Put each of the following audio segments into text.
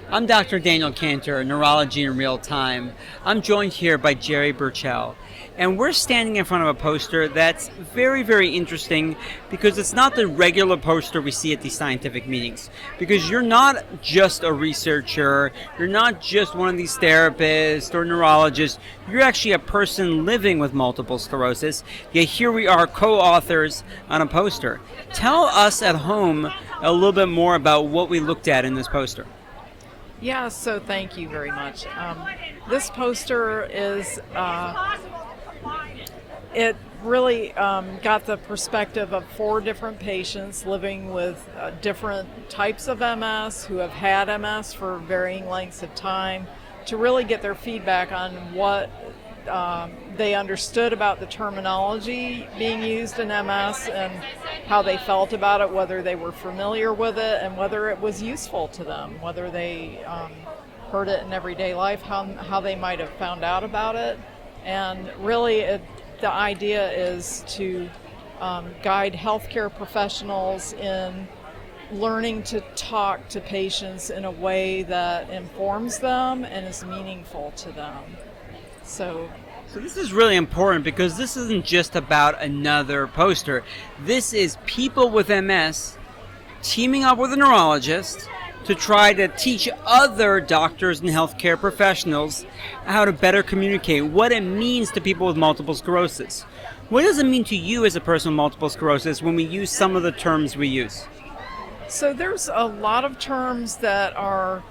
I'm Dr. Daniel Kantor, Neurology in Real Time. I'm joined here by Jeri, and we're standing in front of a poster that's very, very interesting because it's not the regular poster we see at these scientific meetings. Because you're not just a researcher, you're not just one of these therapists or neurologists, you're actually a person living with multiple sclerosis, yet here we are co-authors on a poster. Tell us at home a little bit more about what we looked at in this poster. Yeah, so thank you very much. This poster is, it really got the perspective of 4 different patients living with different types of MS who have had MS for varying lengths of time to really get their feedback on what they understood about the terminology being used in MS and how they felt about it, whether they were familiar with it and whether it was useful to them, whether they heard it in everyday life, how they might have found out about it. And really the idea is to guide healthcare professionals in learning to talk to patients in a way that informs them and is meaningful to them. So this is really important because this isn't just about another poster. This is people with MS teaming up with a neurologist to try to teach other doctors and healthcare professionals how to better communicate what it means to people with multiple sclerosis. What does it mean to you as a person with multiple sclerosis when we use some of the terms we use? So there's a lot of terms that are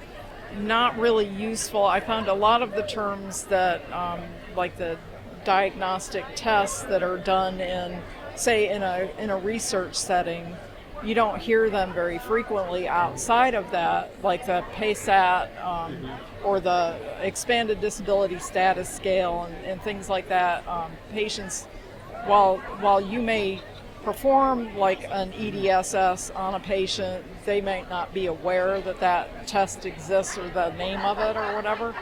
not really useful. I found a lot of the terms that, like the diagnostic tests that are done in, say, in a research setting, you don't hear them very frequently outside of that, like the PASAT or the Expanded Disability Status Scale and things like that. Patients, while you may perform like an EDSS on a patient, they might not be aware that that test exists or the name of it or whatever.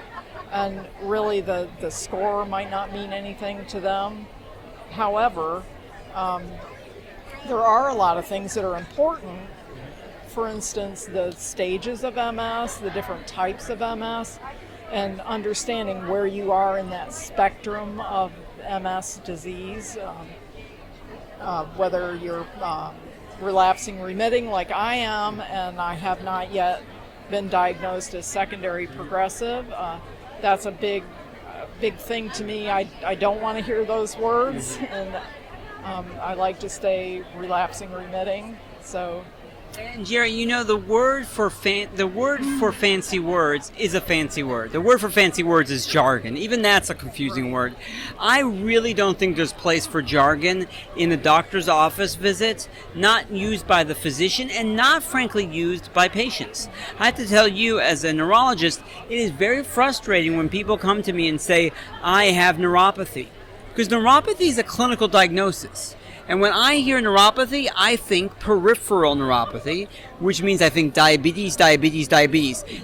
And really the score might not mean anything to them. However, there are a lot of things that are important. For instance, the stages of MS, the different types of MS, and understanding where you are in that spectrum of MS disease. Whether you're relapsing remitting like I am, and I have not yet been diagnosed as secondary progressive. That's a big thing to me. I don't want to hear those words, and I like to stay relapsing remitting. So. And Jeri, you know the word for fancy words is a fancy word. The word for fancy words is jargon. Even that's a confusing word. I really don't think there's place for jargon in the doctor's office visits, not used by the physician and not frankly used by patients. I have to tell you as a neurologist, it is very frustrating when people come to me and say, I have neuropathy. Because neuropathy is a clinical diagnosis. And when I hear neuropathy, I think peripheral neuropathy, which means I think diabetes.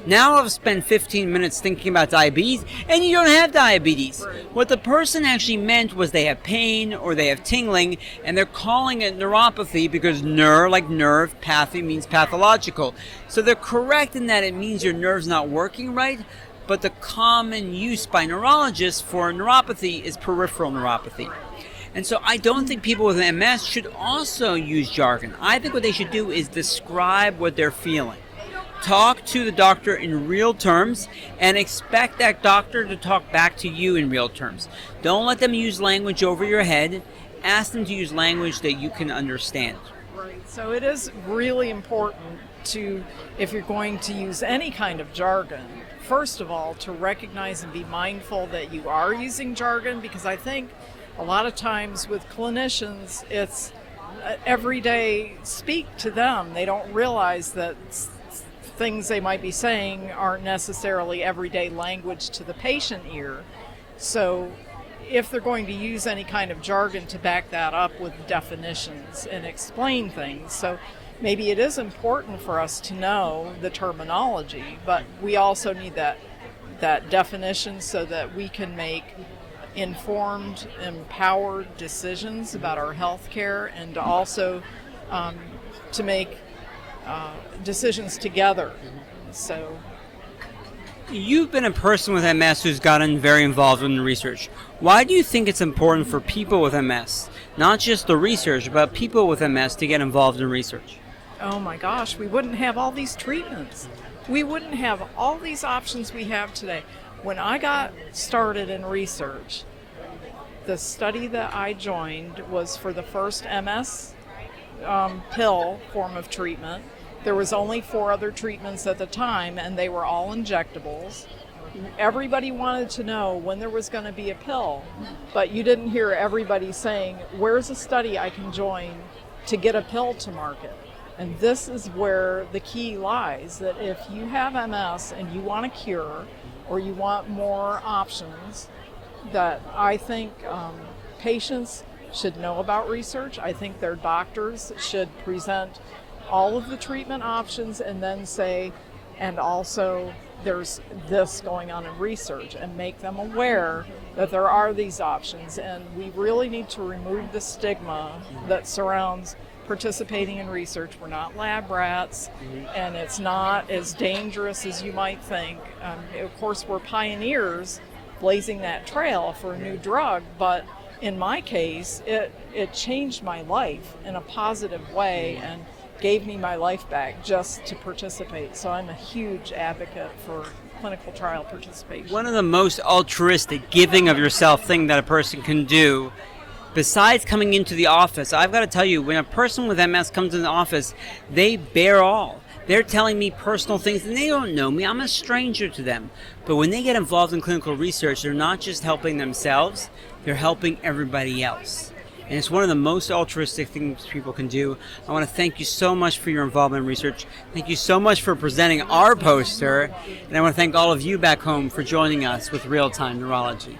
Now I've spent 15 minutes thinking about diabetes, and you don't have diabetes. What the person actually meant was they have pain or they have tingling, and they're calling it neuropathy because like nerve, pathy means pathological. So they're correct in that it means your nerve's not working right, but the common use by neurologists for neuropathy is peripheral neuropathy. And so I don't think people with MS should also use jargon. I think what they should do is describe what they're feeling. Talk to the doctor in real terms and expect that doctor to talk back to you in real terms. Don't let them use language over your head. Ask them to use language that you can understand. Right. So it is really important to, if you're going to use any kind of jargon, first of all, to recognize and be mindful that you are using jargon, because I think a lot of times with clinicians, it's everyday speak to them. They don't realize that things they might be saying aren't necessarily everyday language to the patient ear. So if they're going to use any kind of jargon to back that up with definitions and explain things. So maybe it is important for us to know the terminology, but we also need that definition so that we can make informed, empowered decisions about our health care, and also to make decisions together. So You've been a person with MS who's gotten very involved in research. Why do you think it's important for people with MS, not just the research, but people with MS to get involved in research? Oh my gosh, we wouldn't have all these treatments. We wouldn't have all these options we have today. When I got started in research, the study that I joined was for the first MS pill form of treatment. There was only 4 other treatments at the time, and they were all injectables. Everybody wanted to know when there was going to be a pill, but you didn't hear everybody saying, where's a study I can join to get a pill to market? And this is where the key lies, that if you have MS and you want a cure or you want more options, that I think patients should know about research. I think their doctors should present all of the treatment options and then say, and also there's this going on in research, and make them aware that there are these options. And we really need to remove the stigma that surrounds participating in research. We're not lab rats, and it's not as dangerous as you might think. Of course, we're pioneers blazing that trail for a new drug, but in my case, it changed my life in a positive way and gave me my life back just to participate. So I'm a huge advocate for clinical trial participation. One of the most altruistic, giving of yourself thing that a person can do, besides coming into the office, I've got to tell you, when a person with MS comes in the office, they bear all. They're telling me personal things, and they don't know me. I'm a stranger to them. But when they get involved in clinical research, they're not just helping themselves, they're helping everybody else. And it's one of the most altruistic things people can do. I want to thank you so much for your involvement in research. Thank you so much for presenting our poster. And I want to thank all of you back home for joining us with Real Time Neurology.